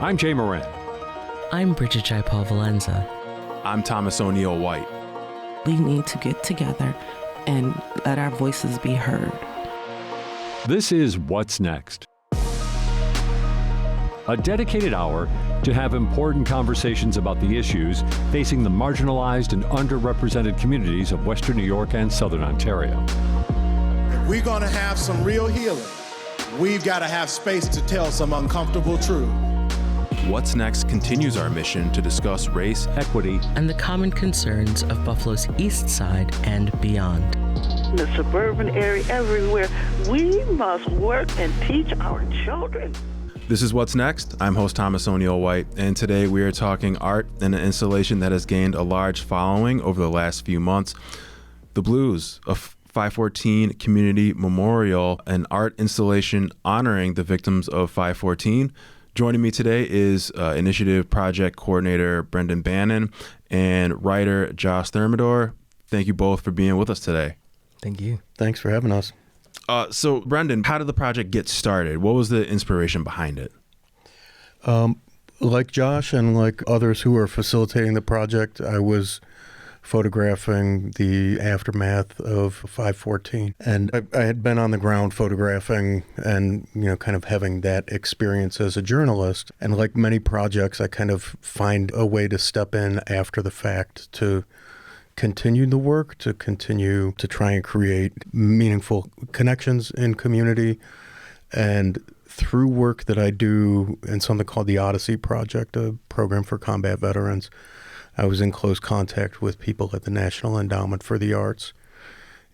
I'm Jay Moran. I'm Bridget Jaipal Valenza. I'm Thomas O'Neill White. We need to get together and let our voices be heard. This is What's Next, a dedicated hour to have important conversations about the issues facing the marginalized and underrepresented communities of Western New York and Southern Ontario. If we're going to have some real healing, we've got to have space to tell some uncomfortable truth. What's Next continues our mission to discuss race, Equity, and the common concerns of Buffalo's East Side and beyond. In the suburban area, everywhere, we must work and teach our children. This is What's Next. I'm host Thomas O'Neill White, and today we are talking art and an installation that has gained a large following over the last few months. The Blues, a 514 Community Memorial, an art installation honoring the victims of 514. Joining me today is Initiative Project Coordinator Brendan Bannon and writer Josh Thermidor. Thank you both for being with us today. Thank you. Thanks for having us. So, Brendan, how did the project get started? What was the inspiration behind it? Like Josh and like others who are facilitating the project, I was photographing the aftermath of 514. And I had been on the ground photographing and, kind of having that experience as a journalist. And like many projects, I kind of find a way to step in after the fact to continue the work, to continue to try and create meaningful connections in community. And through work that I do in something called the Odyssey Project, a program for combat veterans, I was in close contact with people at the National Endowment for the Arts.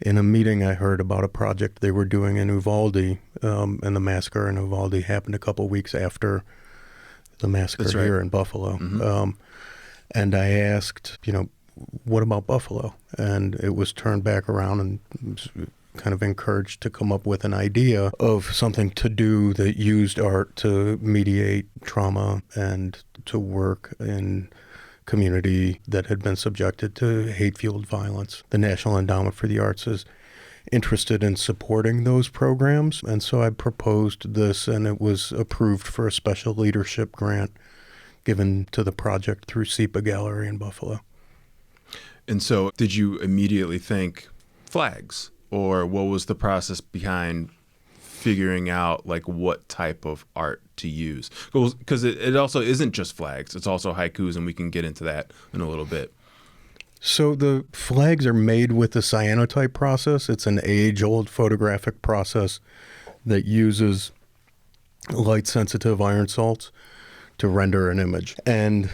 In a meeting, I heard about a project they were doing in Uvalde, and the massacre in Uvalde happened a couple weeks after the massacre here in Buffalo. Mm-hmm. And I asked, what about Buffalo? And it was turned back around and was kind of encouraged to come up with an idea of something to do that used art to mediate trauma and to work in community that had been subjected to hate-fueled violence. The National Endowment for the Arts is interested in supporting those programs, and so I proposed this, and it was approved for a special leadership grant given to the project through SEPA Gallery in Buffalo. And so did you immediately think flags, or what was the process behind figuring out like what type of art to use? Because it also isn't just flags, it's also haikus, and we can get into that in a little bit. So the flags are made with the cyanotype process. It's an age-old photographic process that uses light-sensitive iron salts to render an image. And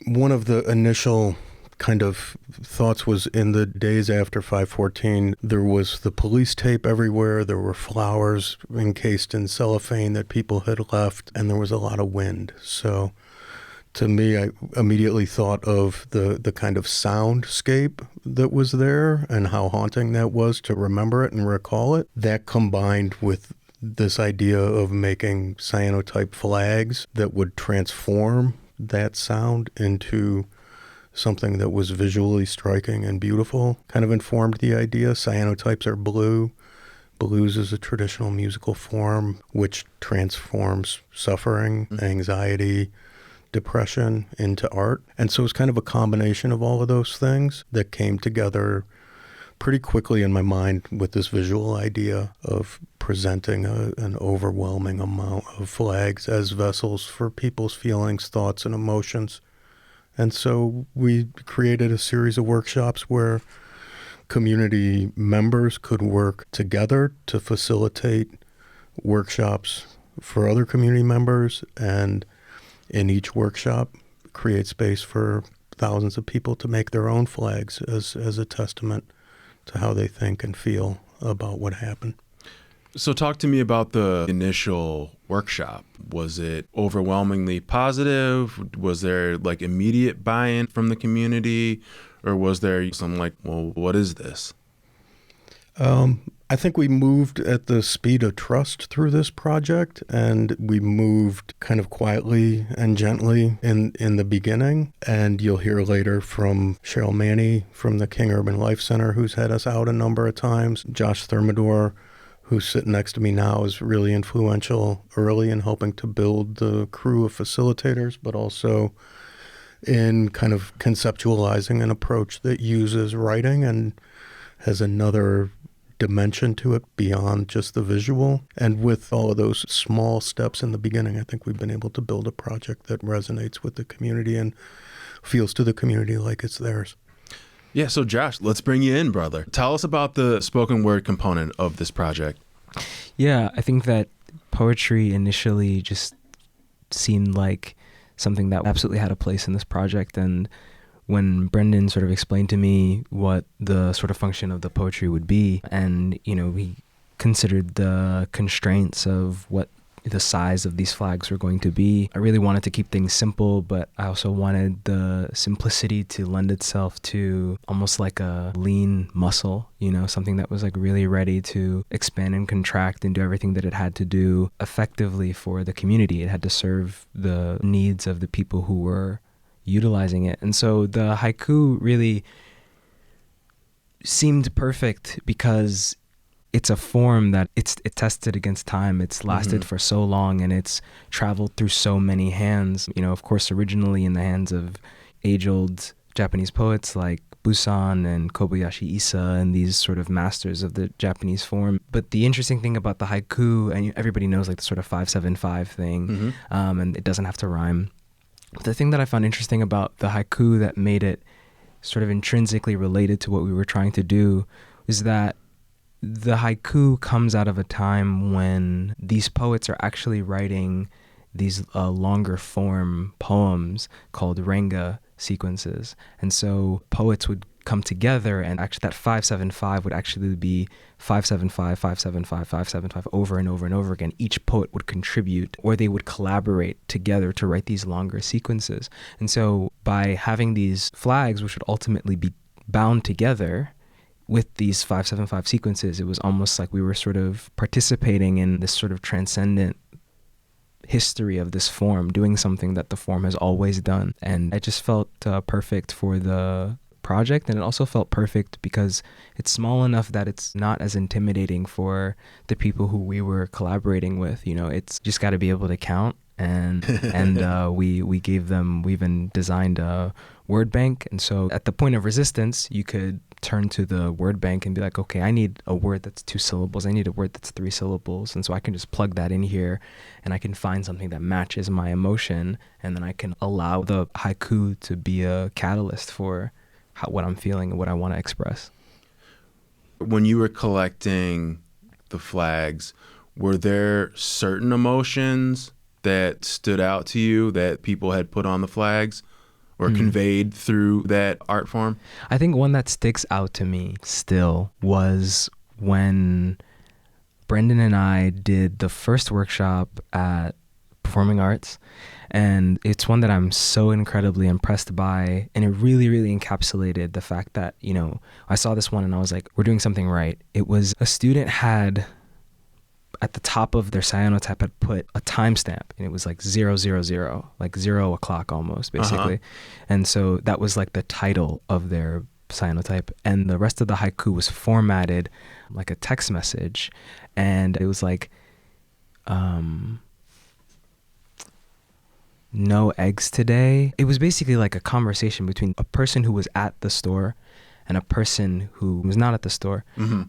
one of the initial kind of thoughts was in the days after 514, there was the police tape everywhere. There were flowers encased in cellophane that people had left, and there was a lot of wind. So to me, I immediately thought of the kind of soundscape that was there and how haunting that was to remember it and recall it. That combined with this idea of making cyanotype flags that would transform that sound into something that was visually striking and beautiful kind of informed the idea. Cyanotypes are blue. Blues is a traditional musical form which transforms suffering, anxiety, depression into art. And so it's kind of a combination of all of those things that came together pretty quickly in my mind with this visual idea of presenting an overwhelming amount of flags as vessels for people's feelings, thoughts, and emotions. And so we created a series of workshops where community members could work together to facilitate workshops for other community members, and in each workshop create space for thousands of people to make their own flags as a testament to how they think and feel about what happened. So talk to me about the initial workshop. Was it overwhelmingly positive? Was there like immediate buy-in from the community? Or was there some like, well, what is this? I think we moved at the speed of trust through this project, and we moved kind of quietly and gently in the beginning. And you'll hear later from Cheryl Manny from the King Urban Life Center, who's had us out a number of times, Josh Thermidor, who's sitting next to me now, is really influential early in helping to build the crew of facilitators, but also in kind of conceptualizing an approach that uses writing and has another dimension to it beyond just the visual. And with all of those small steps in the beginning, I think we've been able to build a project that resonates with the community and feels to the community like it's theirs. Yeah, so Josh, let's bring you in, brother. Tell us about the spoken word component of this project. Yeah, I think that poetry initially just seemed like something that absolutely had a place in this project. And when Brendan sort of explained to me what the sort of function of the poetry would be, and, you know, he considered the constraints of what the size of these flags were going to be, I really wanted to keep things simple, but I also wanted the simplicity to lend itself to almost like a lean muscle, you know, something that was like really ready to expand and contract and do everything that it had to do effectively for the community. It had to serve the needs of the people who were utilizing it. And so the haiku really seemed perfect because it's a form that it tested against time. It's lasted for so long, and it's traveled through so many hands. You know, of course, originally in the hands of age-old Japanese poets like Busan and Kobayashi Issa and these sort of masters of the Japanese form. But the interesting thing about the haiku, and everybody knows like the sort of 575 thing, and it doesn't have to rhyme. The thing that I found interesting about the haiku that made it sort of intrinsically related to what we were trying to do is that the haiku comes out of a time when these poets are actually writing these longer form poems called renga sequences. And so poets would come together, and actually that 575 would actually be 575, 575, 575 over and over and over again. Each poet would contribute, or they would collaborate together to write these longer sequences. And so by having these flags, which would ultimately be bound together with these 575 sequences, it was almost like we were sort of participating in this sort of transcendent history of this form, doing something that the form has always done. And it just felt perfect for the project, and it also felt perfect because it's small enough that it's not as intimidating for the people who we were collaborating with. You know, it's just got to be able to count. And we even designed a word bank. And so at the point of resistance, you could turn to the word bank and be like, okay, I need a word that's 2 syllables. I need a word that's 3 syllables. And so I can just plug that in here, and I can find something that matches my emotion. And then I can allow the haiku to be a catalyst for what I'm feeling and what I want to express. When you were collecting the flags, were there certain emotions that stood out to you that people had put on the flags or conveyed through that art form? I think one that sticks out to me still was when Brendan and I did the first workshop at Performing Arts. And it's one that I'm so incredibly impressed by. And it really, really encapsulated the fact that, you know, I saw this one and I was like, we're doing something right. It was a student had at the top of their cyanotype had put a timestamp, and it was like 000, like 0 o'clock almost, basically. And so that was like the title of their cyanotype. And the rest of the haiku was formatted like a text message. And it was like, no eggs today. It was basically like a conversation between a person who was at the store and a person who was not at the store.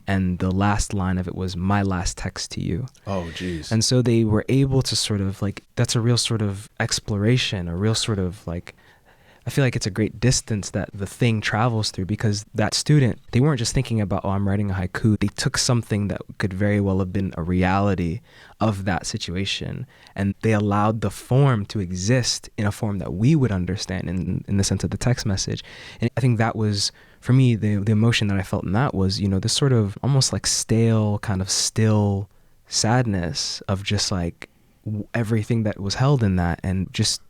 And the last line of it was, my last text to you. Oh, geez. And so they were able to sort of like, that's a real sort of exploration, a real sort of like, I feel like it's a great distance that the thing travels through, because that student, they weren't just thinking about, oh, I'm writing a haiku. They took something that could very well have been a reality of that situation, and they allowed the form to exist in a form that we would understand in the sense of the text message. And I think that was, for me, the emotion that I felt in that was, you know, this sort of almost like stale, kind of still sadness of just like everything that was held in that, and just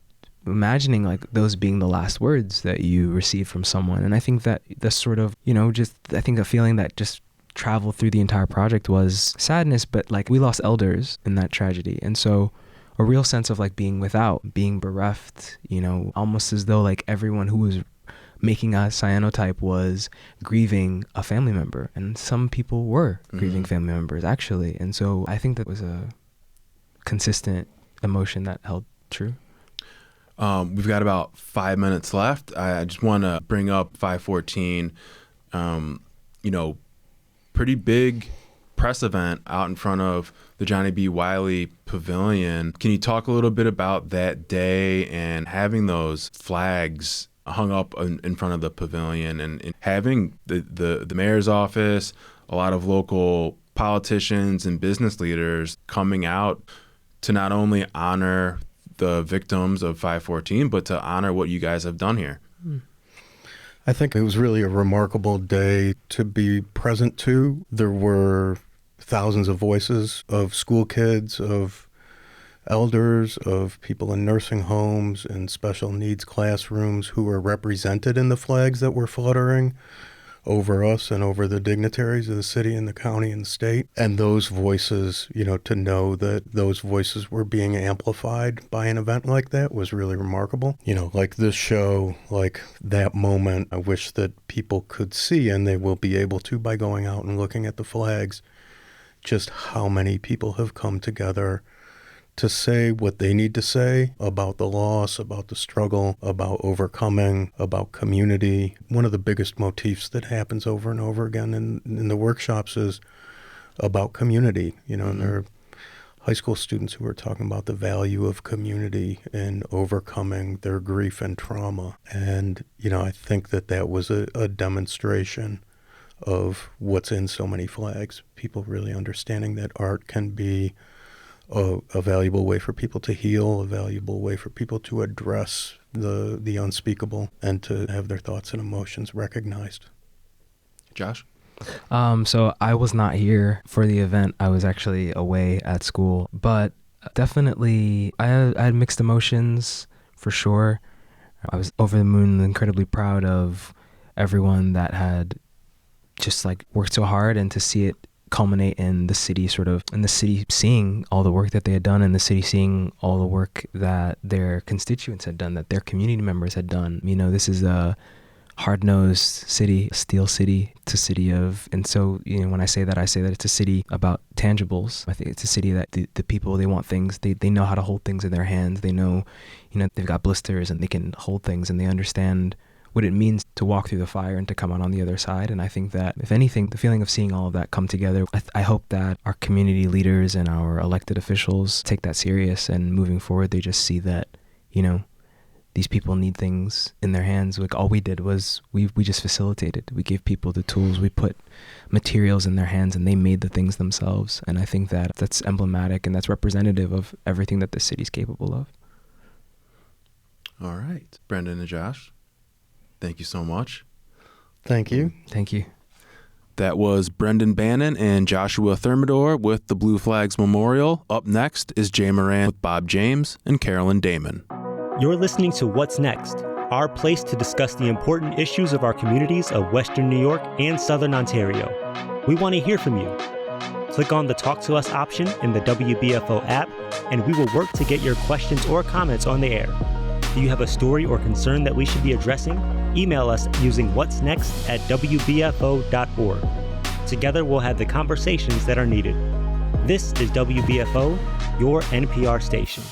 imagining like those being the last words that you receive from someone. And I think that the sort of, you know, just, I think a feeling that just traveled through the entire project was sadness, but like we lost elders in that tragedy. And so a real sense of like being without, being bereft, you know, almost as though like everyone who was making a cyanotype was grieving a family member. And some people were grieving family members, actually. And so I think that was a consistent emotion that held true. We've got about 5 minutes left. I just want to bring up 514, pretty big press event out in front of the Johnny B. Wiley Pavilion. Can you talk a little bit about that day and having those flags hung up in front of the pavilion and having the mayor's office, a lot of local politicians and business leaders coming out to not only honor the victims of 514, but to honor what you guys have done here? I think it was really a remarkable day to be present to. There were thousands of voices of school kids, of elders, of people in nursing homes and special needs classrooms who were represented in the flags that were fluttering over us and over the dignitaries of the city and the county and the state. And those voices, to know that those voices were being amplified by an event like that was really remarkable. Like this show, like that moment, I wish that people could see, and they will be able to by going out and looking at the flags, just how many people have come together to say what they need to say about the loss, about the struggle, about overcoming, about community. One of the biggest motifs that happens over and over again in the workshops is about community, and there are high school students who are talking about the value of community in overcoming their grief and trauma. And, I think that was a demonstration of what's in so many flags, people really understanding that art can be a valuable way for people to heal, a valuable way for people to address the unspeakable and to have their thoughts and emotions recognized. Josh? So I was not here for the event. I was actually away at school, but definitely I had mixed emotions for sure. I was over the moon and incredibly proud of everyone that had just worked so hard, and to see it culminate in the city seeing all the work that they had done, and the city seeing all the work that their constituents had done, that their community members had done. This is a hard-nosed city, a steel city, it's a city of, and so, when I say that it's a city about tangibles. I think it's a city that the people, they want things, they know how to hold things in their hands, they know, they've got blisters and they can hold things, and they understand what it means to walk through the fire and to come out on the other side. And I think that, if anything, the feeling of seeing all of that come together, I hope that our community leaders and our elected officials take that serious, and moving forward, they just see that, these people need things in their hands. All we did was we just facilitated. We gave people the tools. We put materials in their hands, and they made the things themselves. And I think that that's emblematic, and that's representative of everything that the city's capable of. All right. Brendan and Josh, thank you so much. Thank you. Thank you. That was Brendan Bannon and Joshua Thermidor with the Blue Flags Memorial. Up next is Jay Moran with Bob James and Carolyn Damon. You're listening to What's Next, our place to discuss the important issues of our communities of Western New York and Southern Ontario. We want to hear from you. Click on the Talk to Us option in the WBFO app, and we will work to get your questions or comments on the air. Do you have a story or concern that we should be addressing? Email us using whatsnext@wbfo.org. Together we'll have the conversations that are needed. This is WBFO, your NPR station.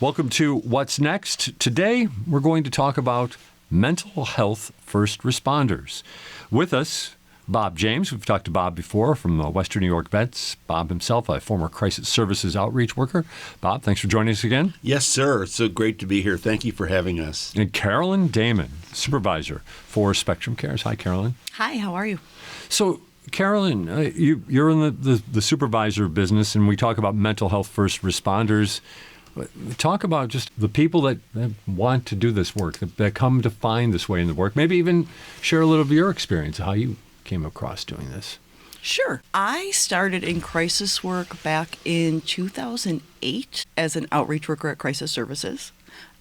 Welcome to What's Next. Today, we're going to talk about mental health first responders. With us, Bob James. We've talked to Bob before from Western New York Vets. Bob himself, a former crisis services outreach worker. Bob, thanks for joining us again. Yes, sir. It's so great to be here. Thank you for having us. And Carolyn Damon, supervisor for Spectrum Cares. Hi, Carolyn. Hi, how are you? So, Carolyn, you're in the supervisor business, and we talk about mental health first responders. Talk about just the people that want to do this work, that come to find this way in the work. Maybe even share a little of your experience, how you came across doing this. Sure. I started in crisis work back in 2008 as an outreach worker at Crisis Services.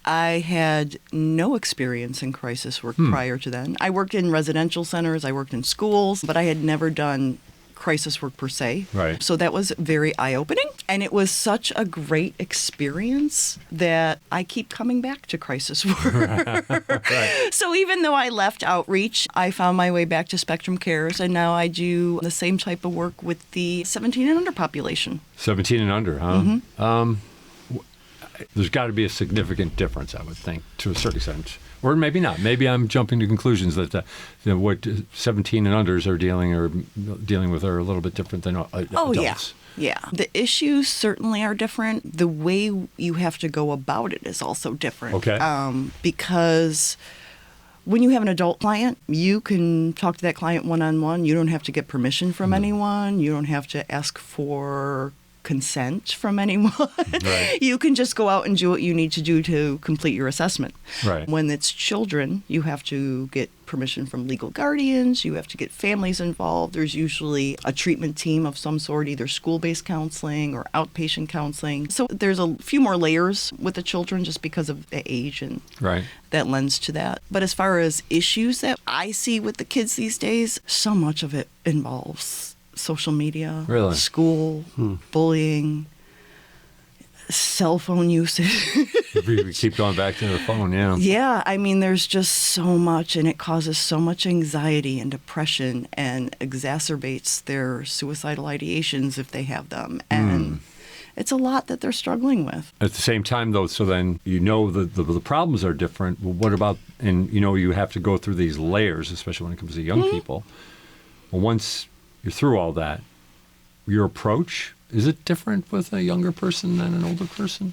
I had no experience in crisis work prior to then. I worked in residential centers, I worked in schools, but I had never done crisis work per se. Right. So that was very eye-opening. And it was such a great experience that I keep coming back to crisis work. Right. So even though I left outreach, I found my way back to Spectrum Cares, and now I do the same type of work with the 17 and under population. 17 and under, huh? Mm-hmm. There's got to be a significant difference, I would think, to a certain extent. Or maybe not. Maybe I'm jumping to conclusions that what 17 and unders are dealing with are a little bit different than adults. Oh, yeah. Yeah. The issues certainly are different. The way you have to go about it is also different. Okay. Because when you have an adult client, you can talk to that client one-on-one. You don't have to get permission from anyone. You don't have to ask for consent from anyone. Right. You can just go out and do what you need to do to complete your assessment. Right. When it's children, you have to get permission from legal guardians. You have to get families involved. There's usually a treatment team of some sort, either school-based counseling or outpatient counseling. So there's a few more layers with the children just because of the age, and Right. that lends to that. But as far as issues that I see with the kids these days, so much of it involves social media, Really? school, bullying, cell phone usage. We keep going back to the phone, yeah. Yeah, I mean, there's just so much, and it causes so much anxiety and depression and exacerbates their suicidal ideations if they have them. And it's a lot that they're struggling with. At the same time, though, so then the problems are different. Well, what about, and you have to go through these layers, especially when it comes to young people. Well, once you're through all that, your approach, is it different with a younger person than an older person?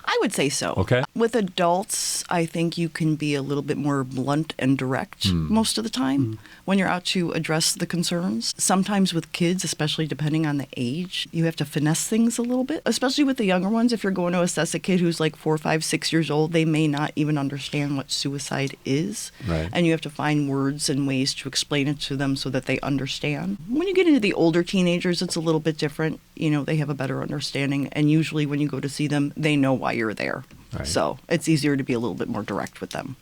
I would say so. Okay. With adults, I think you can be a little bit more blunt and direct most of the time when you're out to address the concerns. Sometimes with kids, especially depending on the age, you have to finesse things a little bit, especially with the younger ones. If you're going to assess a kid who's like 4, 5, 6 years old, they may not even understand what suicide is. Right. And you have to find words and ways to explain it to them so that they understand. When you get into the older teenagers, it's a little bit different. They have a better understanding. And usually when you go to see them, they know why you're there. Right. So it's easier to be a little bit more direct with them.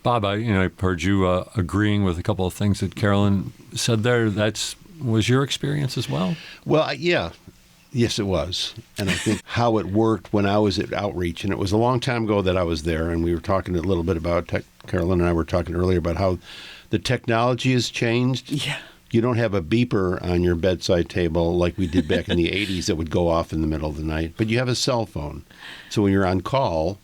Bob, I heard you agreeing with a couple of things that Carolyn said there. Was your experience as well? Well, yeah. Yes, it was. And I think how it worked when I was at Outreach, and it was a long time ago that I was there, and we were talking a little bit about, Carolyn and I were talking earlier about how the technology has changed. Yeah. You don't have a beeper on your bedside table like we did back in the 80s that would go off in the middle of the night, but you have a cell phone. So when you're on call,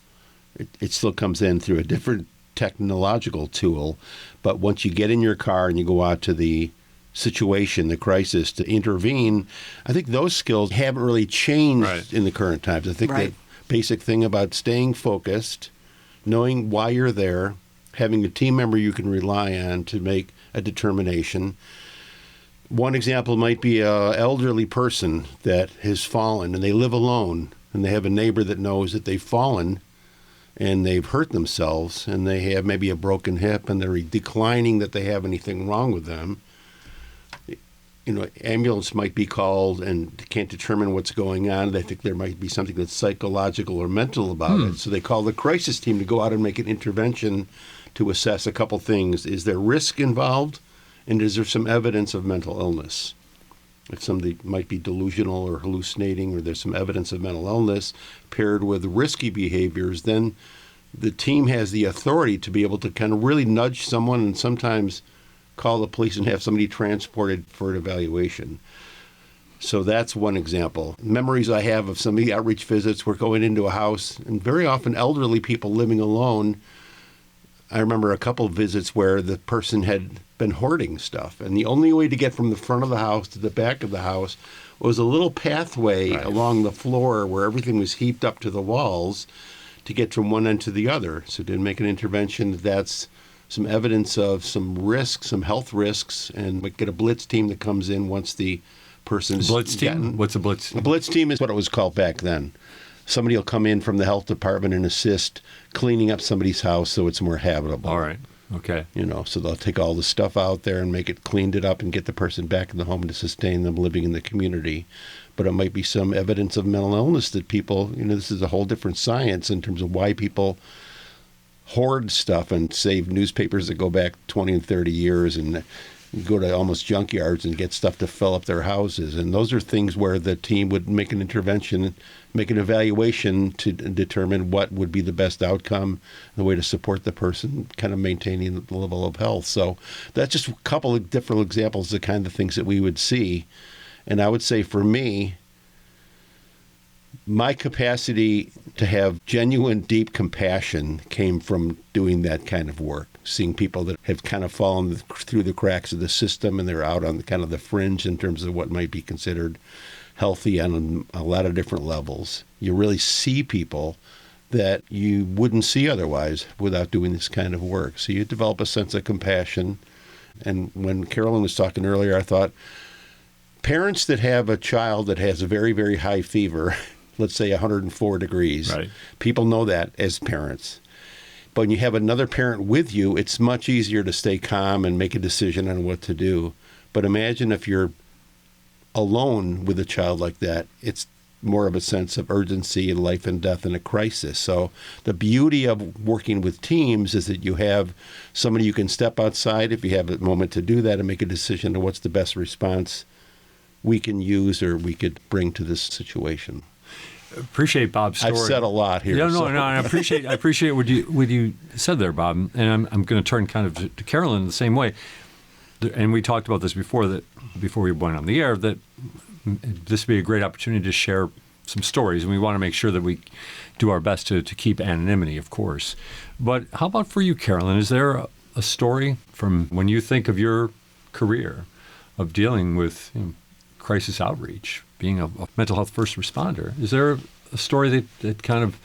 it still comes in through a different technological tool. But once you get in your car and you go out to the situation, the crisis, to intervene, I think those skills haven't really changed in the current times. I think the basic thing about staying focused, knowing why you're there, having a team member you can rely on to make a determination. One example might be an elderly person that has fallen and they live alone and they have a neighbor that knows that they've fallen and they've hurt themselves and they have maybe a broken hip and they're declining that they have anything wrong with them. Ambulance might be called and can't determine what's going on. They think there might be something that's psychological or mental about it. So they call the crisis team to go out and make an intervention to assess a couple things. Is there risk involved? And is there some evidence of mental illness? If somebody might be delusional or hallucinating, or there's some evidence of mental illness paired with risky behaviors, then the team has the authority to be able to kind of really nudge someone and sometimes call the police and have somebody transported for an evaluation. So that's one example. Memories I have of some of the outreach visits, we're going into a house, and very often elderly people living alone. I remember a couple of visits where the person had been hoarding stuff, and the only way to get from the front of the house to the back of the house was a little pathway along the floor where everything was heaped up to the walls to get from one end to the other. So to make an intervention, that's some evidence of some risks, some health risks, and we get a blitz team that comes in once the person's Blitz team? What's a blitz team? A blitz team is what it was called back then. Somebody will come in from the health department and assist cleaning up somebody's house so it's more habitable. All right. Okay. So they'll take all the stuff out there and make it cleaned it up and get the person back in the home to sustain them living in the community. But it might be some evidence of mental illness that people, this is a whole different science in terms of why people hoard stuff and save newspapers that go back 20 and 30 years. And go to almost junkyards and get stuff to fill up their houses. And those are things where the team would make an intervention, make an evaluation to determine what would be the best outcome, the way to support the person, kind of maintaining the level of health. So that's just a couple of different examples of the kind of things that we would see. And I would say for me, my capacity to have genuine, deep compassion came from doing that kind of work, seeing people that have kind of fallen through the cracks of the system and they're out on kind of the fringe in terms of what might be considered healthy on a lot of different levels. You really see people that you wouldn't see otherwise without doing this kind of work. So you develop a sense of compassion. And when Carolyn was talking earlier, I thought parents that have a child that has a very, very high fever, let's say 104 degrees, right. People know that as parents. But when you have another parent with you, it's much easier to stay calm and make a decision on what to do. But imagine if you're alone with a child like that, it's more of a sense of urgency and life and death and a crisis. So the beauty of working with teams is that you have somebody you can step outside if you have a moment to do that and make a decision on what's the best response we can use or we could bring to this situation. Appreciate Bob's story. I've said a lot here. No, I appreciate what you said there, Bob. And I'm going to turn kind of to Carolyn the same way. And we talked about this before we went on the air, that this would be a great opportunity to share some stories. And we want to make sure that we do our best to keep anonymity, of course. But how about for you, Carolyn? Is there a story from when you think of your career of dealing with crisis outreach, being a mental health first responder? Is there a story that kind of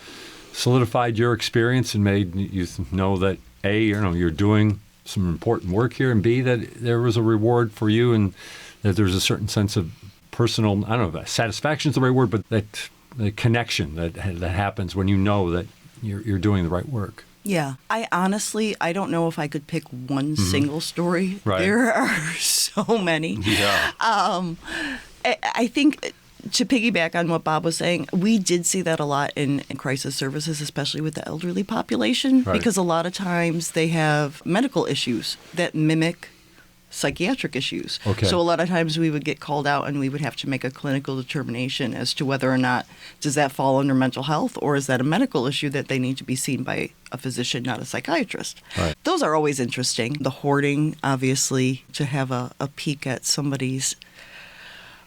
solidified your experience and made you know that A, you're doing some important work here, and B, that there was a reward for you and that there's a certain sense of personal, I don't know if satisfaction is the right word, but that the connection that happens when you know that you're doing the right work? Yeah. I don't know if I could pick one single story. Right. There are so many. Yeah. I think to piggyback on what Bob was saying, we did see that a lot in crisis services, especially with the elderly population, right. Because a lot of times they have medical issues that mimic psychiatric issues. Okay. So a lot of times we would get called out and we would have to make a clinical determination as to whether or not does that fall under mental health or is that a medical issue that they need to be seen by a physician, not a psychiatrist. Right. Those are always interesting. The hoarding, obviously, to have a peek at somebody's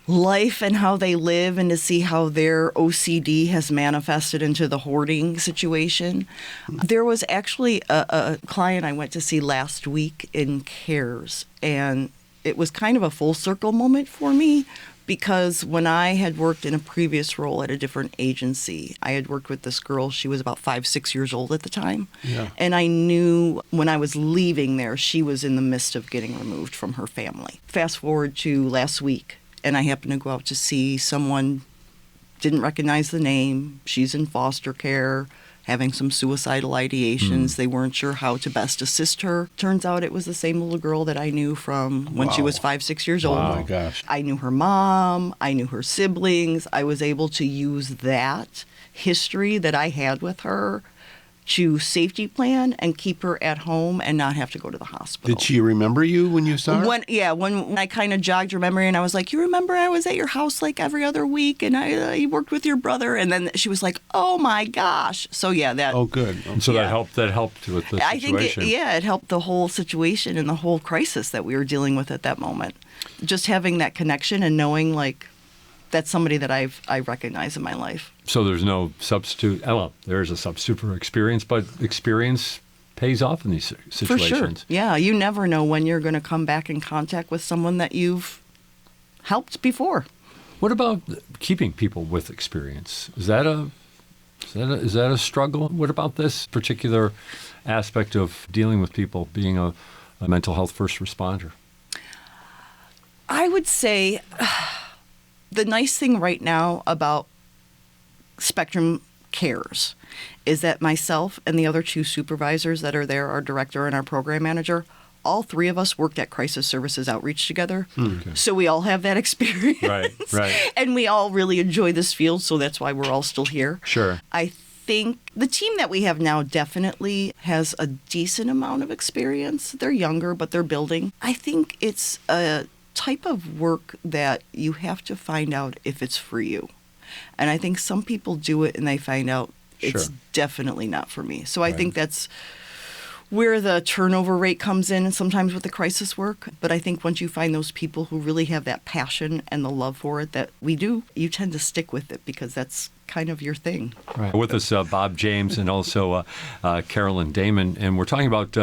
life and how they live and to see how their OCD has manifested into the hoarding situation. There was actually a client I went to see last week in CARES, and it was kind of a full circle moment for me because when I had worked in a previous role at a different agency, I had worked with this girl. She was about 5-6 years old at the time. Yeah. And I knew when I was leaving there, she was in the midst of getting removed from her family. Fast forward to last week, and I happened to go out to see someone, didn't recognize the name. She's in foster care, having some suicidal ideations. They weren't sure how to best assist her. Turns out it was the same little girl that I knew from when she was 5-6 years old. Oh, my gosh. I knew her mom. I knew her siblings. I was able to use that history that I had with her to safety plan and keep her at home and not have to go to the hospital. Did she remember you when you saw her? When I kind of jogged her memory and I was like, you remember I was at your house like every other week and I worked with your brother, and then she was like, oh my gosh. So yeah, that. Oh, good. And so that helped with the situation. I think it helped the whole situation and the whole crisis that we were dealing with at that moment. Just having that connection and knowing like that's somebody that I recognize in my life. So there's no substitute. Well, there is a substitute for experience, but experience pays off in these situations. For sure. Yeah, you never know when you're going to come back in contact with someone that you've helped before. What about keeping people with experience? Is that a struggle? What about this particular aspect of dealing with people, being a mental health first responder? I would say the nice thing right now about Spectrum Cares is that myself and the other two supervisors that are there, our director and our program manager, all three of us worked at Crisis Services Outreach together. Okay. So we all have that experience. Right. And we all really enjoy this field, so that's why we're all still here. Sure. I think the team that we have now definitely has a decent amount of experience. They're younger, but they're building. I think it's a type of work that you have to find out if it's for you. And I think some people do it and they find out it's definitely not for me. So I think that's where the turnover rate comes in sometimes with the crisis work. But I think once you find those people who really have that passion and the love for it that we do, you tend to stick with it because that's kind of your thing. Right. With us, Bob James and also Carolyn Damon, and we're talking about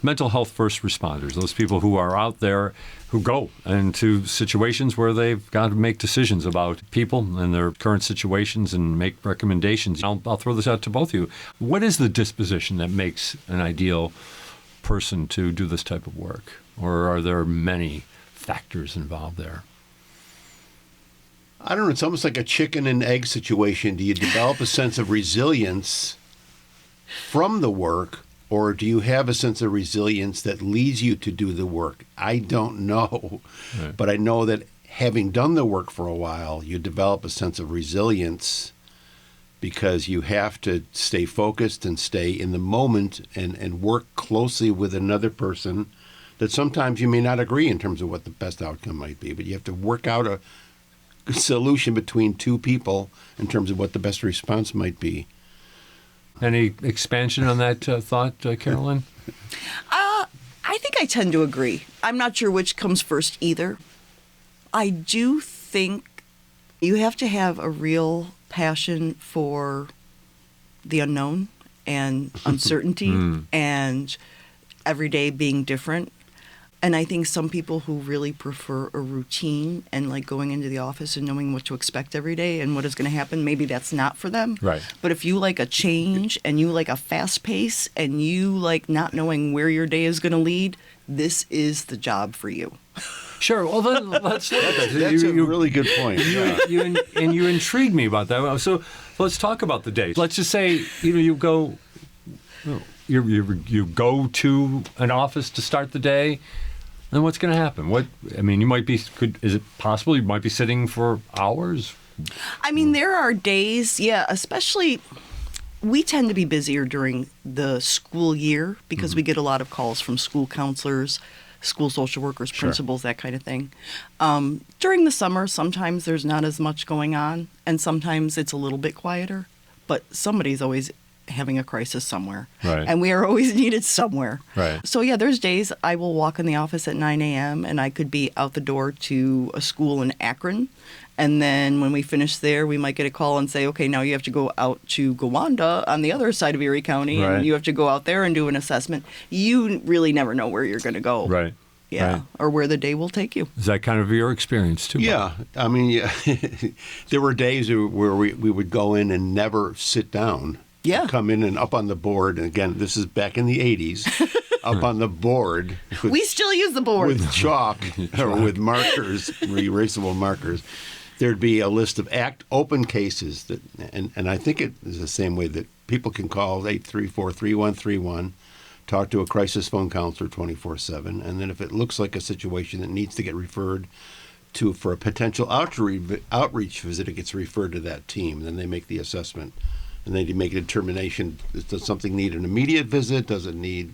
mental health first responders, those people who are out there who go into situations where they've got to make decisions about people and their current situations and make recommendations. I'll throw this out to both of you. What is the disposition that makes an ideal person to do this type of work? Or are there many factors involved there? I don't know. It's almost like a chicken and egg situation. Do you develop a sense of resilience from the work, or do you have a sense of resilience that leads you to do the work? I don't know. Right. But I know that having done the work for a while, you develop a sense of resilience because you have to stay focused and stay in the moment and work closely with another person that sometimes you may not agree in terms of what the best outcome might be, but you have to work out a solution between two people in terms of what the best response might be. Any expansion on that thought, Carolyn? I think I tend to agree. I'm not sure which comes first either. I do think you have to have a real passion for the unknown and uncertainty and every day being different. And I think some people who really prefer a routine and like going into the office and knowing what to expect every day and what is going to happen, maybe that's not for them. Right. But if you like a change and you like a fast pace and you like not knowing where your day is going to lead, this is the job for you. Sure. Well, then let's look at that. That's a really good point. You intrigued me about that. So let's talk about the days. Let's just say you go to an office to start the day. Then what's going to happen? You might be. Is it possible you might be sitting for hours? I mean, there are days, especially we tend to be busier during the school year because we get a lot of calls from school counselors, school social workers, principals, that kind of thing. During the summer, sometimes there's not as much going on, and sometimes it's a little bit quieter, but somebody's always having a crisis somewhere. Right. And we are always needed somewhere. Right. So, there's days I will walk in the office at 9 a.m. and I could be out the door to a school in Akron. And then when we finish there, we might get a call and say, okay, now you have to go out to Gowanda on the other side of Erie County, and you have to go out there and do an assessment. You really never know where you're going to go. Right. Yeah, right. Or where the day will take you. Is that kind of your experience, too? Yeah. I mean, there were days where we would go in and never sit down. Yeah. Come in and up on the board, and again, this is back in the 80s, up on the board. We still use the board. With chalk or with markers, erasable markers. There'd be a list of open cases, and I think it is the same way that people can call 834-3131, talk to a crisis phone counselor 24/7, and then if it looks like a situation that needs to get referred to for a potential outreach visit, it gets referred to that team. Then they make the assessment. And then you make a determination, does something need an immediate visit? Does it need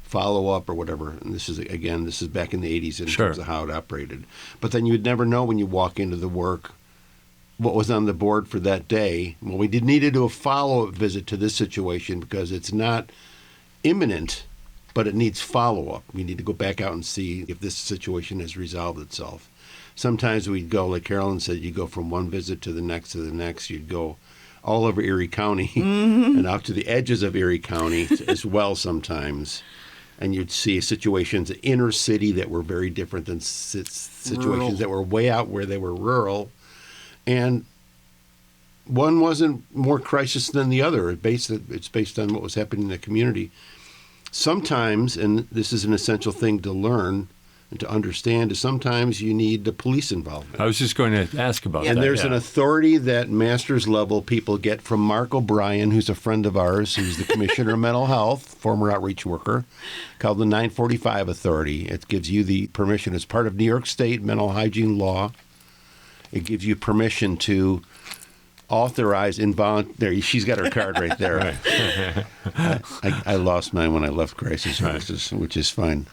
follow-up or whatever? And this is back in the 80s in terms of how it operated. But then you'd never know when you walk into the work what was on the board for that day. Well, we need to do a follow-up visit to this situation because it's not imminent, but it needs follow-up. We need to go back out and see if this situation has resolved itself. Sometimes we'd go, like Carolyn said, you go from one visit to the next. You'd go all over Erie County and out to the edges of Erie County as well sometimes. And you'd see situations in inner city that were very different than situations that were way out where they were rural. And one wasn't more crisis than the other. It's based on what was happening in the community. Sometimes, and this is an essential thing to learn and to understand, is sometimes you need the police involvement. I was just going to ask about that. And there's an authority that master's level people get from Mark O'Brien, who's a friend of ours, who's the Commissioner of Mental Health, former outreach worker, called the 945 Authority. It gives you the permission as part of New York State mental hygiene law. It gives you permission to authorized involuntary. She's got her card right there. I lost mine when I left crisis services, which is fine.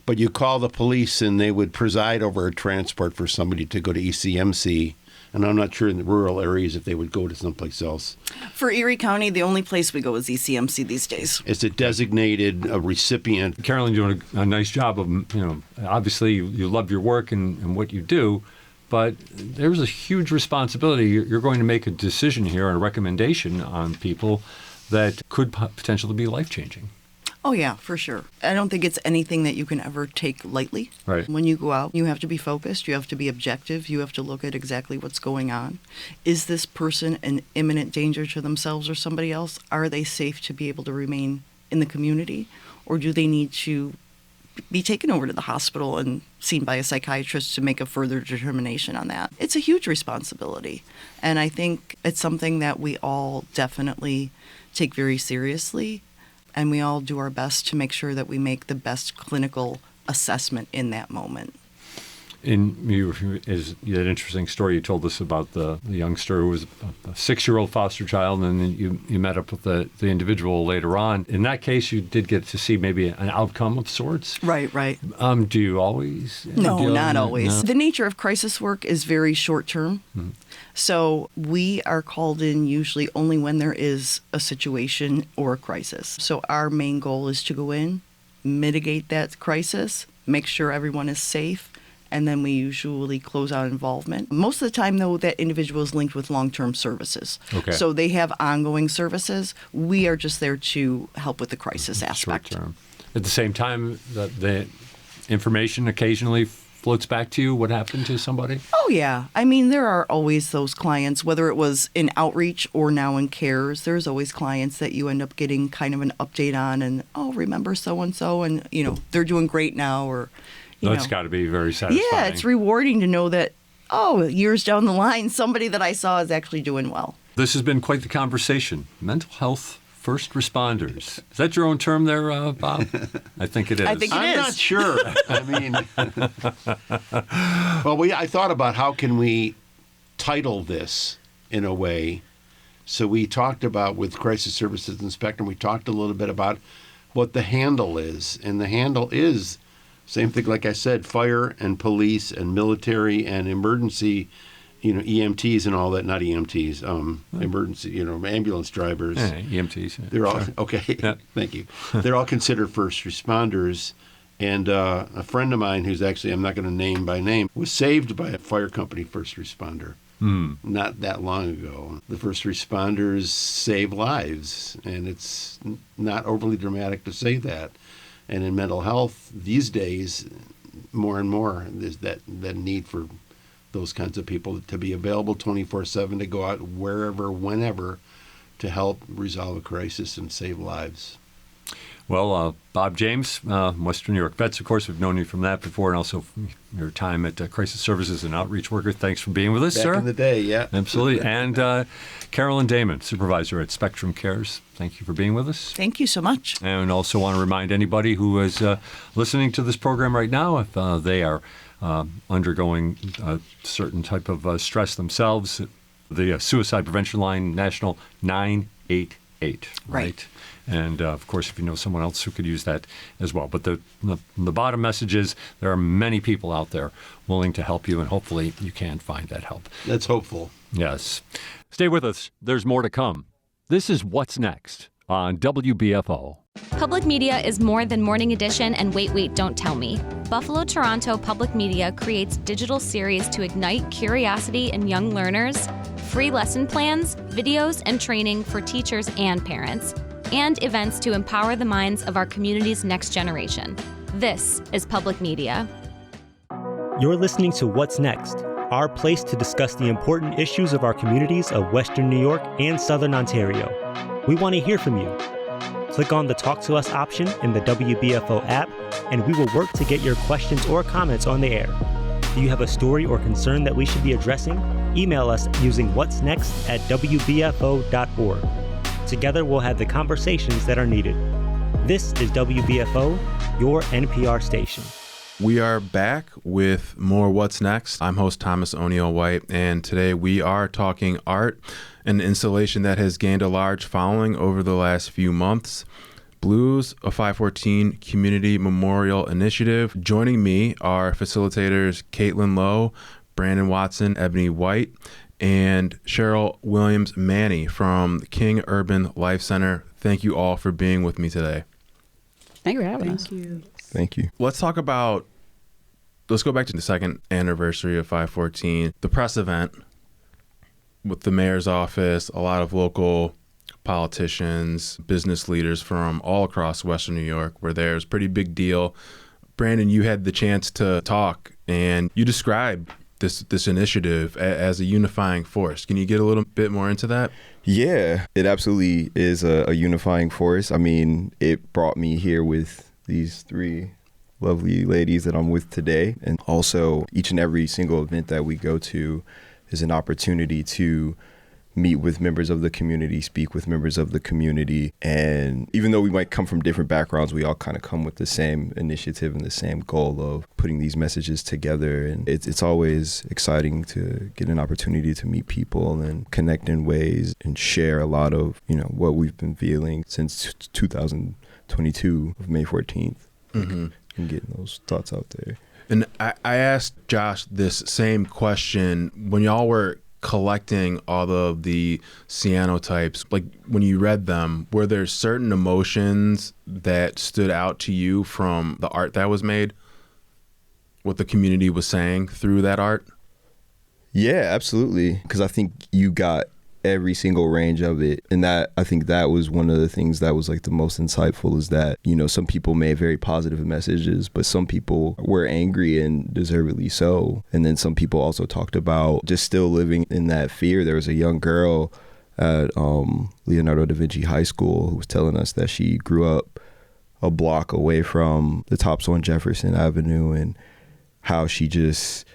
But you call the police and they would preside over a transport for somebody to go to ECMC. And I'm not sure in the rural areas if they would go to someplace else. For Erie County, the only place we go is ECMC these days. It's a designated recipient. Carolyn, doing a nice job of, obviously you love your work and what you do, but there's a huge responsibility. You're going to make a decision here and a recommendation on people that could potentially be life-changing. Oh, yeah, for sure. I don't think it's anything that you can ever take lightly. Right. When you go out, you have to be focused. You have to be objective. You have to look at exactly what's going on. Is this person an imminent danger to themselves or somebody else? Are they safe to be able to remain in the community? Or do they need to be taken over to the hospital and seen by a psychiatrist to make a further determination on that? It's a huge responsibility. And I think it's something that we all definitely take very seriously. And we all do our best to make sure that we make the best clinical assessment in that moment. And is an interesting story you told us about the youngster who was a 6-year-old foster child, and then you met up with the individual later on. In that case, you did get to see maybe an outcome of sorts. Right. Do you always? No, not always. No. The nature of crisis work is very short term. Mm-hmm. So we are called in usually only when there is a situation or a crisis. So our main goal is to go in, mitigate that crisis, make sure everyone is safe, and then we usually close out involvement. Most of the time, though, that individual is linked with long-term services. Okay. So they have ongoing services. We are just there to help with the crisis aspect. Short-term. At the same time, the information occasionally floats back to you what happened to somebody? Oh, yeah. I mean, there are always those clients, whether it was in outreach or now in CARES, there's always clients that you end up getting kind of an update on and, remember so-and-so, and, they're doing great now, or, That's got to be very satisfying. Yeah, it's rewarding to know that, years down the line, somebody that I saw is actually doing well. This has been quite the conversation. Mental health first responders. Is that your own term there, Bob? I think it is. I think it is. I'm not sure. I mean, I thought about how can we title this in a way. So we talked about with Crisis Services and Spectrum, we talked a little bit about what the handle is. And the handle is, same thing like I said, fire and police and military and emergency, EMTs and all that, not EMTs, emergency, ambulance drivers. Yeah, EMTs. Yeah. They're all, okay, yeah. Thank you. They're all considered first responders. And a friend of mine who's actually, I'm not going to name by name, was saved by a fire company first responder not that long ago. The first responders save lives, and it's not overly dramatic to say that. And in mental health these days, more and more, there's that need for those kinds of people to be available 24/7 to go out wherever, whenever, to help resolve a crisis and save lives. Well, Bob James, Western New York Vets, of course, we've known you from that before, and also from your time at Crisis Services and Outreach Worker. Thanks for being with us, sir. Back in the day, yeah. Absolutely. And Carolyn Damon, Supervisor at Spectrum Cares. Thank you for being with us. Thank you so much. And also want to remind anybody who is listening to this program right now, if they are undergoing a certain type of stress themselves, the Suicide Prevention Line, National 988. Right. And, of course, if you know someone else who could use that as well. But the bottom message is there are many people out there willing to help you, and hopefully you can find that help. That's hopeful. Yes. Stay with us. There's more to come. This is What's Next on WBFO. Public media is more than Morning Edition and Wait, Don't Tell Me. Buffalo Toronto Public Media creates digital series to ignite curiosity in young learners, free lesson plans, videos, and training for teachers and parents, and events to empower the minds of our community's next generation. This is public media. You're listening to What's Next, our place to discuss the important issues of our communities of Western New York and Southern Ontario. We want to hear from you. Click on the Talk to Us option in the WBFO app, and we will work to get your questions or comments on the air. Do you have a story or concern that we should be addressing? Email us using whatsnext@wbfo.org. Together, we'll have the conversations that are needed. This is WBFO, your NPR station. We are back with more What's Next. I'm host Thomas O'Neill White, and today we are talking art, an installation that has gained a large following over the last few months. Blues, a 514 Community Memorial Initiative. Joining me are facilitators Caitlin Lowe, Brandon Watson, Ebony White, and Cheryl Williams Manny from the King Urban Life Center. Thank you all for being with me today. Thank you for having us. Thank you. Thank you. Let's go back to the second anniversary of 514, the press event with the mayor's office, a lot of local politicians, business leaders from all across Western New York were there. It was a pretty big deal. Brandon, you had the chance to talk, and you described this initiative as a unifying force. Can you get a little bit more into that? Yeah, it absolutely is a unifying force. I mean, it brought me here with these three lovely ladies that I'm with today. And also, each and every single event that we go to is an opportunity to meet with members of the community, speak with members of the community. And even though we might come from different backgrounds, we all kind of come with the same initiative and the same goal of putting these messages together. And it's always exciting to get an opportunity to meet people and connect in ways and share a lot of, what we've been feeling since 2022 of May 14th. Mm-hmm. And getting those thoughts out there. And I asked Josh this same question when y'all were collecting all of the cyanotypes. Like, when you read them, were there certain emotions that stood out to you from the art that was made? What the community was saying through that art? Yeah, absolutely. Because I think you got every single range of it. And I think that was one of the things that was like the most insightful, is that, some people made very positive messages, but some people were angry, and deservedly so. And then some people also talked about just still living in that fear. There was a young girl at Leonardo da Vinci High School who was telling us that she grew up a block away from the Tops on Jefferson Avenue, and how she just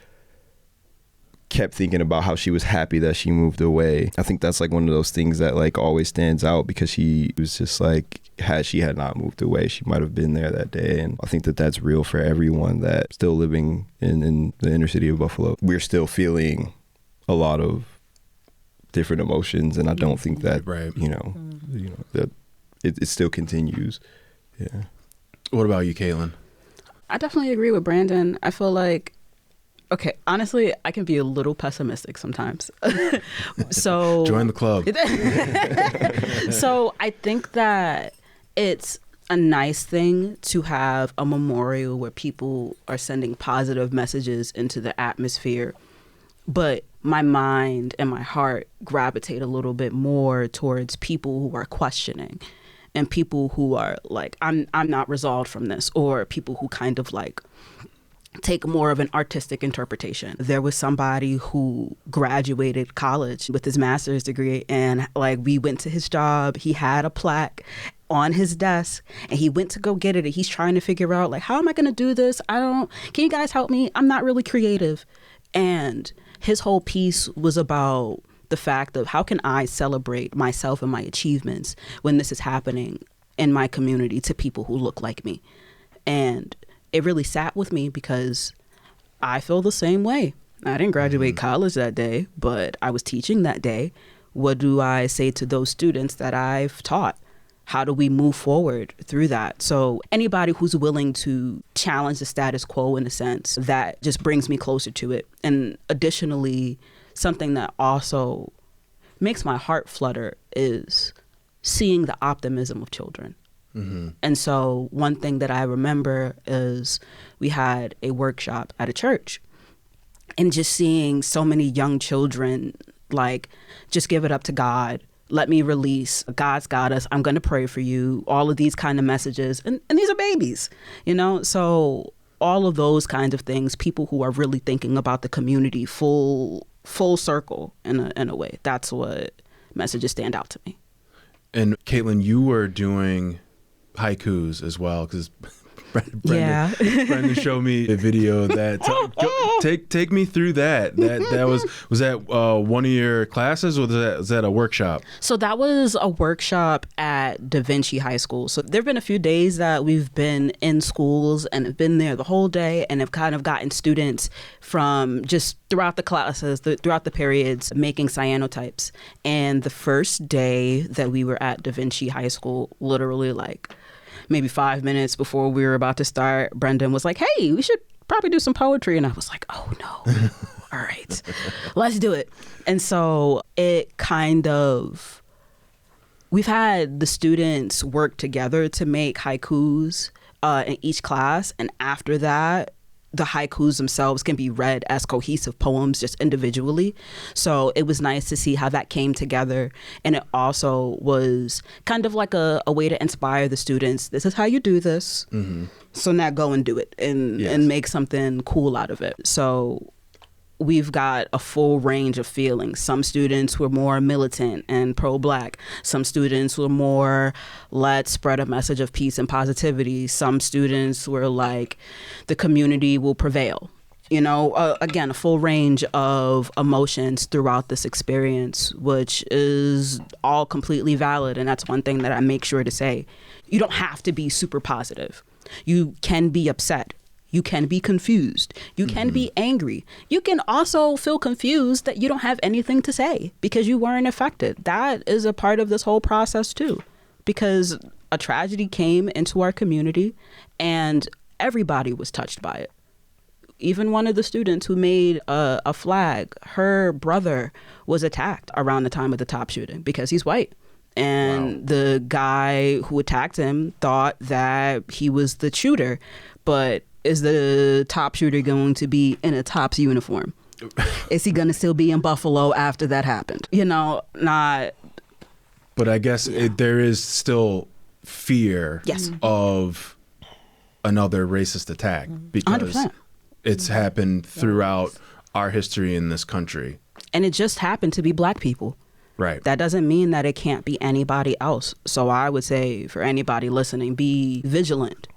kept thinking about how she was happy that she moved away. I think that's like one of those things that like always stands out, because she was just like, had she had not moved away, she might have been there that day. And I think that that's real for everyone that's still living in the inner city of Buffalo. We're still feeling a lot of different emotions, and I don't think that, right. That it still continues. Yeah. What about you, Caitlin? I definitely agree with Brandon. I feel like, okay, honestly, I can be a little pessimistic sometimes. So join the club. So I think that it's a nice thing to have a memorial where people are sending positive messages into the atmosphere. But my mind and my heart gravitate a little bit more towards people who are questioning, and people who are like, I'm not resolved from this, or people who kind of like take more of an artistic interpretation. There was somebody who graduated college with his master's degree, and like, we went to his job, he had a plaque on his desk, and he went to go get it, and he's trying to figure out like, how am I going to do this? Can you guys help me? I'm not really creative. And his whole piece was about the fact of, how can I celebrate myself and my achievements when this is happening in my community to people who look like me? And it really sat with me, because I feel the same way. I didn't graduate college that day, but I was teaching that day. What do I say to those students that I've taught? How do we move forward through that? So anybody who's willing to challenge the status quo, in a sense, that just brings me closer to it. And additionally, something that also makes my heart flutter is seeing the optimism of children. Mm-hmm. And so one thing that I remember is we had a workshop at a church, and just seeing so many young children like, just give it up to God. Let me release. God's got us. I'm going to pray for you. All of these kind of messages. And these are babies, So all of those kinds of things, people who are really thinking about the community full circle in a way. That's what messages stand out to me. And Caitlin, you were doing haikus as well, because Brenda showed me a video that take me through that. That was that one of your classes, or was that a workshop? So that was a workshop at Da Vinci High School. So there have been a few days that we've been in schools and have been there the whole day and have kind of gotten students from just throughout the classes, throughout the periods, making cyanotypes. And the first day that we were at Da Vinci High School, literally like maybe 5 minutes before we were about to start, Brendan was like, hey, we should probably do some poetry. And I was like, oh no, all right, let's do it. And so it kind of, we've had the students work together to make haikus in each class. And after that, the haikus themselves can be read as cohesive poems just individually. So it was nice to see how that came together. And it also was kind of like a way to inspire the students. This is how you do this. Mm-hmm. So now go and do it and make something cool out of it. So we've got a full range of feelings. Some students were more militant and pro-Black. Some students were more, let's spread a message of peace and positivity. Some students were like, the community will prevail. You know, again, a full range of emotions throughout this experience, which is all completely valid. And that's one thing that I make sure to say. You don't have to be super positive. You can be upset. You can be confused. You can be angry. You can also feel confused that you don't have anything to say because you weren't affected. That is a part of this whole process too, because a tragedy came into our community and everybody was touched by it. Even one of the students who made a flag, her brother was attacked around the time of the top shooting because he's white. And the guy who attacked him thought that he was the shooter, but is the top shooter going to be in a Topps uniform? Is he going to still be in Buffalo after that happened? You know, not. But I guess there is still fear of another racist attack because 100%. It's happened throughout our history in this country. And it just happened to be Black people. Right. That doesn't mean that it can't be anybody else. So I would say for anybody listening, be vigilant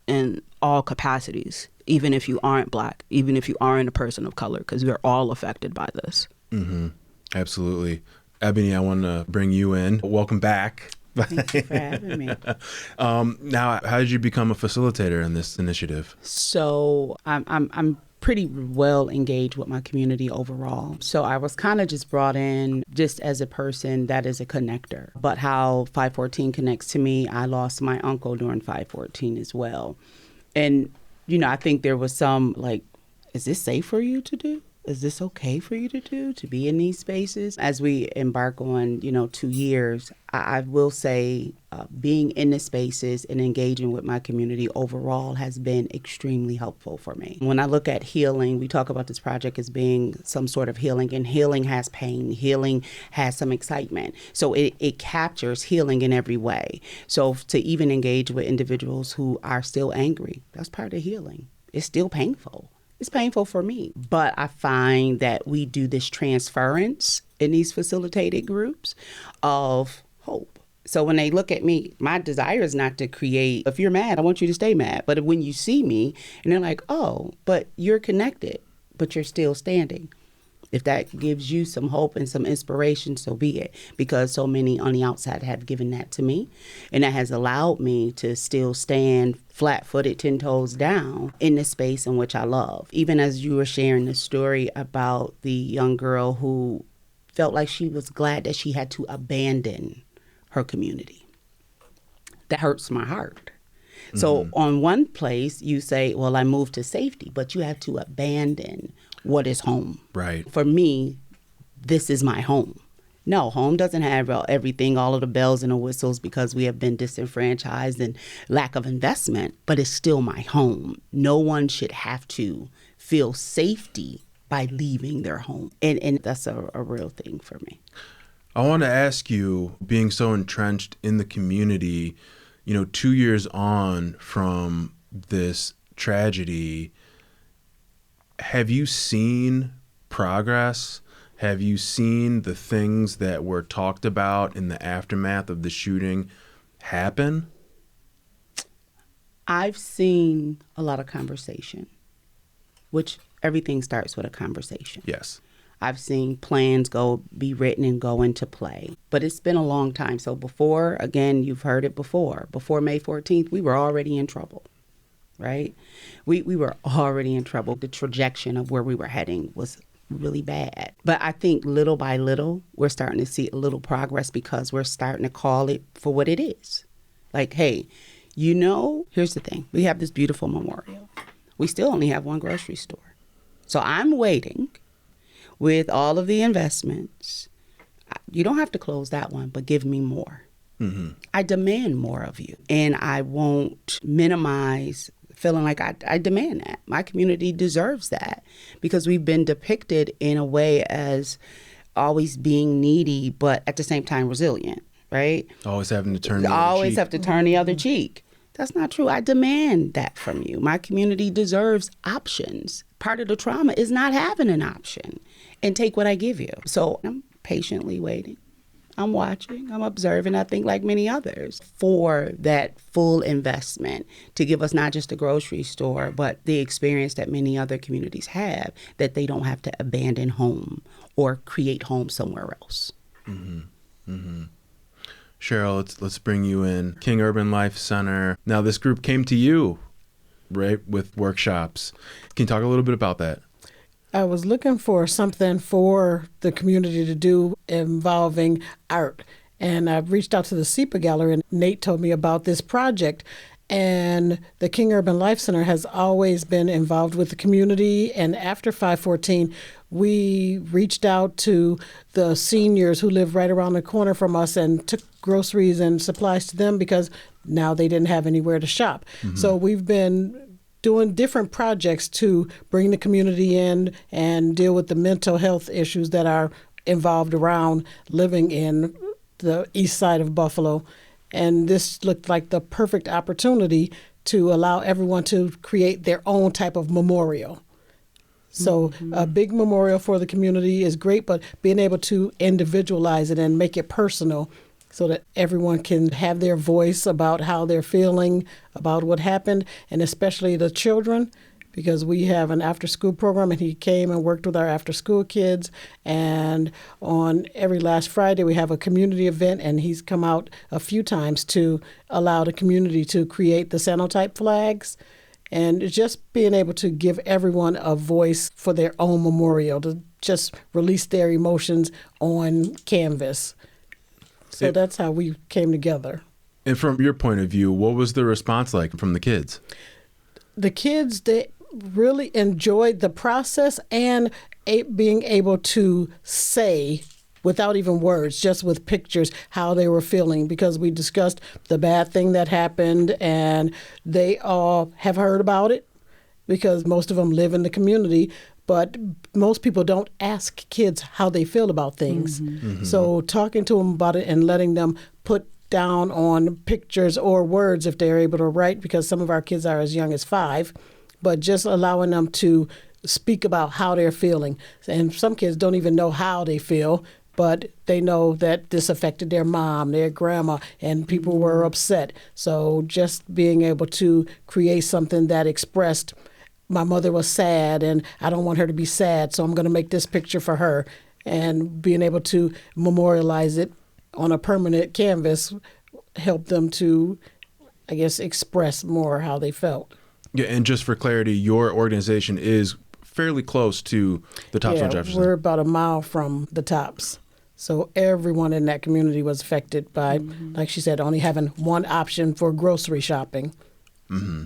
in all capacities, even if you aren't Black, even if you aren't a person of color, because we're all affected by this. Mm-hmm. Absolutely. Ebony, I want to bring you in. Welcome back. Thank you for having me. Now, how did you become a facilitator in this initiative? So I'm pretty well engaged with my community overall. So I was kind of just brought in just as a person that is a connector. But how 514 connects to me, I lost my uncle during 514 as well. And, you know, I think there was some like, is this safe for you to do? Is this okay for you to do, to be in these spaces? As we embark on, 2 years, I will say being in the spaces and engaging with my community overall has been extremely helpful for me. When I look at healing, we talk about this project as being some sort of healing, and healing has pain. Healing has some excitement. So it captures healing in every way. So to even engage with individuals who are still angry, that's part of healing. It's still painful. It's painful for me, but I find that we do this transference in these facilitated groups of hope. So when they look at me, my desire is not to create, if you're mad, I want you to stay mad. But when you see me and they're like, oh, but you're connected, but you're still standing. If that gives you some hope and some inspiration, so be it. Because so many on the outside have given that to me. And that has allowed me to still stand flat-footed, 10 toes down in the space in which I love. Even as you were sharing the story about the young girl who felt like she was glad that she had to abandon her community. That hurts my heart. Mm-hmm. So on one place, you say, well, I moved to safety, but you have to abandon what is home. Right. For me, this is my home. No, home doesn't have everything, all of the bells and the whistles, because we have been disenfranchised and lack of investment, but it's still my home. No one should have to feel safety by leaving their home. And that's a real thing for me. I want to ask you, being so entrenched in the community, 2 years on from this tragedy, have you seen progress? Have you seen the things that were talked about in the aftermath of the shooting happen? I've seen a lot of conversation, which everything starts with a conversation. Yes. I've seen plans be written and go into play, but it's been a long time. So before, again, you've heard it before May 14th, we were already in trouble, right? We were already in trouble. The trajectory of where we were heading was really bad. But I think little by little, we're starting to see a little progress because we're starting to call it for what it is. Like, hey, here's the thing. We have this beautiful memorial. We still only have one grocery store. So I'm waiting with all of the investments. You don't have to close that one, but give me more. Mm-hmm. I demand more of you. And I won't minimize feeling like I demand that. My community deserves that because we've been depicted in a way as always being needy, but at the same time resilient, right? Always having to turn the other Always cheek. have to turn the other cheek. That's not true. I demand that from you. My community deserves options. Part of the trauma is not having an option and take what I give you. So I'm patiently waiting. I'm watching, I'm observing, I think like many others, for that full investment to give us not just a grocery store, but the experience that many other communities have, that they don't have to abandon home or create home somewhere else. Mm-hmm. Mm-hmm. Cheryl, let's bring you in. King Urban Life Center. Now, this group came to you, right, with workshops. Can you talk a little bit about that? I was looking for something for the community to do involving art. And I reached out to the SEPA Gallery, and Nate told me about this project. And the King Urban Life Center has always been involved with the community. And after 514, we reached out to the seniors who live right around the corner from us and took groceries and supplies to them because now they didn't have anywhere to shop. Mm-hmm. So we've been doing different projects to bring the community in and deal with the mental health issues that are involved around living in the east side of Buffalo. And this looked like the perfect opportunity to allow everyone to create their own type of memorial. So a big memorial for the community is great, but being able to individualize it and make it personal so that everyone can have their voice about how they're feeling about what happened, and especially the children, because we have an after-school program, and he came and worked with our after-school kids. And on every last Friday, we have a community event, and he's come out a few times to allow the community to create the Sanotype flags. And just being able to give everyone a voice for their own memorial, to just release their emotions on canvas. So that's how we came together. And from your point of view, what was the response like from the kids? The kids, they really enjoyed the process and being able to say, without even words, just with pictures, how they were feeling, because we discussed the bad thing that happened, and they all have heard about it because most of them live in the community. But most people don't ask kids how they feel about things. Mm-hmm. Mm-hmm. So talking to them about it and letting them put down on pictures or words if they're able to write, because some of our kids are as young as 5, but just allowing them to speak about how they're feeling. And some kids don't even know how they feel, but they know that this affected their mom, their grandma, and people were upset. So just being able to create something that expressed, my mother was sad and I don't want her to be sad, so I'm going to make this picture for her. And being able to memorialize it on a permanent canvas helped them to, I guess, express more how they felt. Yeah, and just for clarity, your organization is fairly close to the Tops on Jefferson. We're about a mile from the Tops. So everyone in that community was affected by, like she said, only having one option for grocery shopping. Mm-hmm.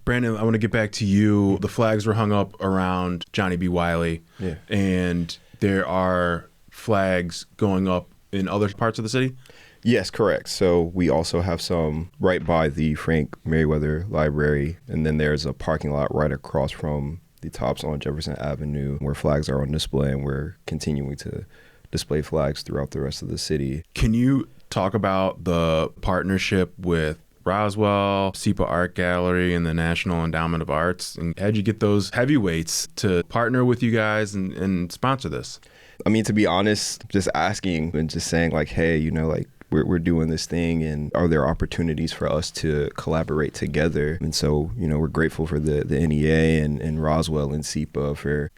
Brandon, I want to get back to you. The flags were hung up around Johnny B. Wiley, and there are flags going up in other parts of the city? Yes, correct. So we also have some right by the Frank Merriweather Library, and then there's a parking lot right across from the Tops on Jefferson Avenue where flags are on display, and we're continuing to display flags throughout the rest of the city. Can you talk about the partnership with Roswell, SEPA Art Gallery, and the National Endowment of Arts? And how'd you get those heavyweights to partner with you guys and sponsor this? I mean, to be honest, just asking and just saying like, hey, you know, like, we're doing this thing, and are there opportunities for us to collaborate together? And so, we're grateful for the NEA and Roswell and SEPA for,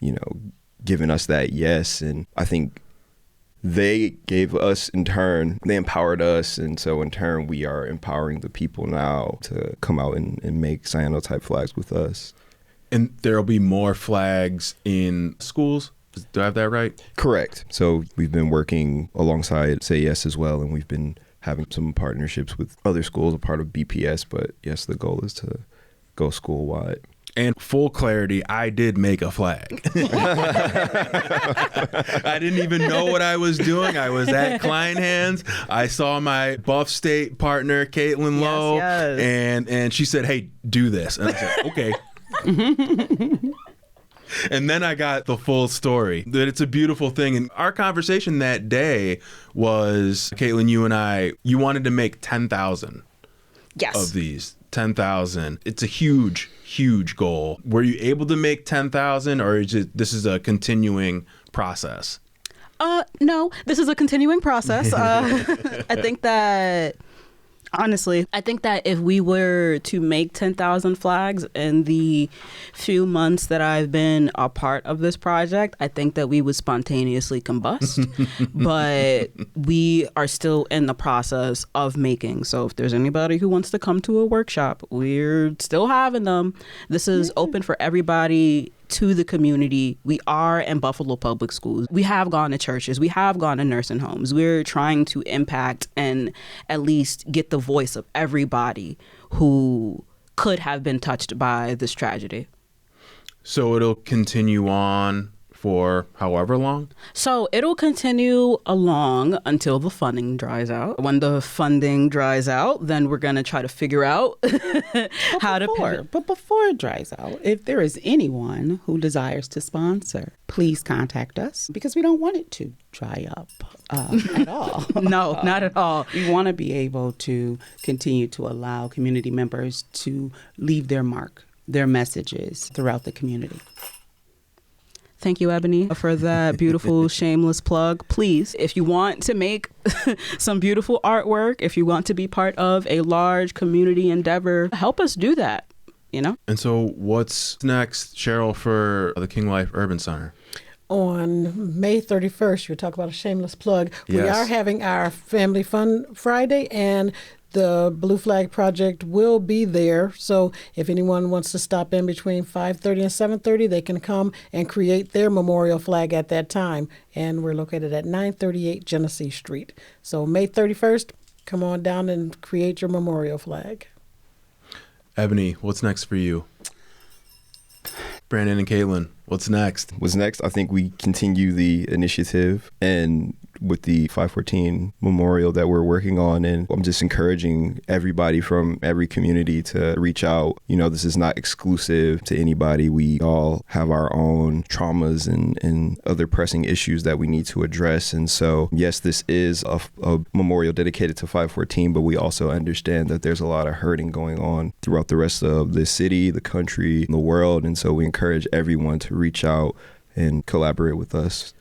giving us that yes. And I think they gave us, in turn, they empowered us. And so in turn, we are empowering the people now to come out and make cyanotype flags with us. And there'll be more flags in schools? Do I have that right? Correct. So we've been working alongside Say Yes as well, and we've been having some partnerships with other schools, a part of BPS. But yes, the goal is to go school-wide. And full clarity, I did make a flag. I didn't even know what I was doing. I was at Kleinhands. I saw my Buff State partner, Caitlin Lowe, and she said, "Hey, do this." And I said, "Okay." And then I got the full story, that it's a beautiful thing. And our conversation that day was, Caitlin, you wanted to make 10,000 of these. 10,000. It's a huge, huge goal. Were you able to make 10,000, or this is a continuing process? No, this is a continuing process. I think that, honestly, if we were to make 10,000 flags in the few months that I've been a part of this project, I think that we would spontaneously combust. But we are still in the process of making. So if there's anybody who wants to come to a workshop, we're still having them. This is open for everybody, to the community. We are in Buffalo Public Schools. We have gone to churches. We have gone to nursing homes. We're trying to impact and at least get the voice of everybody who could have been touched by this tragedy. So it'll continue on for however long? So it'll continue along until the funding dries out. When the funding dries out, then we're going to try to figure out how to pivot. But before it dries out, if there is anyone who desires to sponsor, please contact us, because we don't want it to dry up at all. No, not at all. We want to be able to continue to allow community members to leave their mark, their messages throughout the community. Thank you, Ebony, for that beautiful shameless plug. Please, if you want to make some beautiful artwork, if you want to be part of a large community endeavor, help us do that, And so what's next, Cheryl, for the King Life Urban Center? On May 31st, you talk about a shameless plug. Yes. We are having our Family Fun Friday, and the Blue Flag Project will be there. So if anyone wants to stop in between 5:30 and 7:30, they can come and create their memorial flag at that time. And we're located at 938 Genesee Street. So May 31st, come on down and create your memorial flag. Ebony, what's next for you? Brandon and Caitlin, what's next? What's next? I think we continue the initiative, and with the 514 memorial that we're working on, and I'm just encouraging everybody from every community to reach out. This is not exclusive to anybody. We all have our own traumas and other pressing issues that we need to address. And so, yes, this is a memorial dedicated to 514, but we also understand that there's a lot of hurting going on throughout the rest of the city, the country, the world. And so we encourage everyone to reach out and collaborate with us.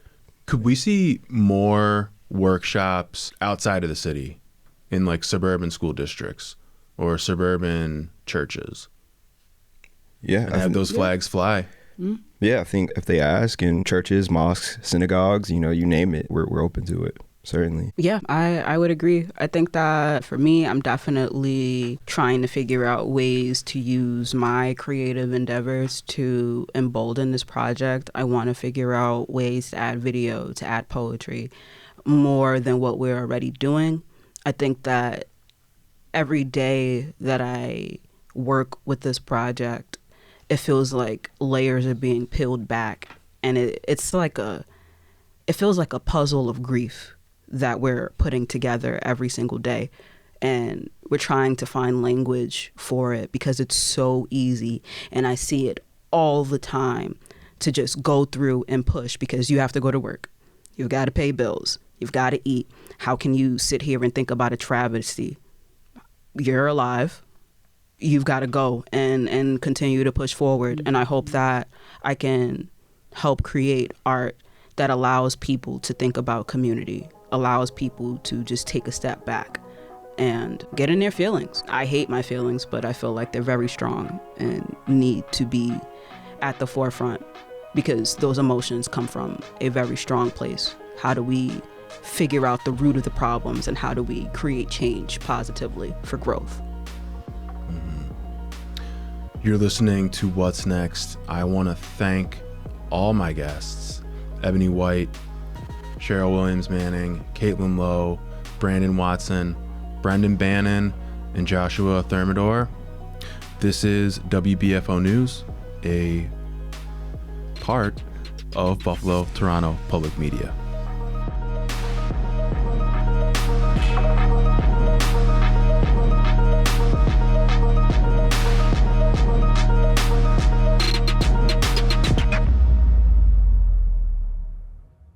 Could we see more workshops outside of the city in like suburban school districts or suburban churches? Yeah. And have those flags fly? Mm-hmm. Yeah, I think if they ask in churches, mosques, synagogues, you name it, we're open to it. Certainly. Yeah, I would agree. I think that for me, I'm definitely trying to figure out ways to use my creative endeavors to embolden this project. I want to figure out ways to add video, to add poetry, more than what we're already doing. I think that every day that I work with this project, it feels like layers are being peeled back, and it feels like a puzzle of grief that we're putting together every single day. And we're trying to find language for it because it's so easy. And I see it all the time to just go through and push because you have to go to work. You've got to pay bills. You've got to eat. How can you sit here and think about a travesty? You're alive. You've got to go and continue to push forward. And I hope that I can help create art that allows people to think about community allows people to just take a step back and get in their feelings. I hate my feelings, but I feel like they're very strong and need to be at the forefront because those emotions come from a very strong place. How do we figure out the root of the problems and how do we create change positively for growth? You're listening to What's Next. I want to thank all my guests, Ebony White, Cheryl Williams-Manning, Caitlin Lowe, Brandon Watson, Brendan Bannon, and Joshua Thermidor. This is WBFO News, a part of Buffalo Toronto Public Media.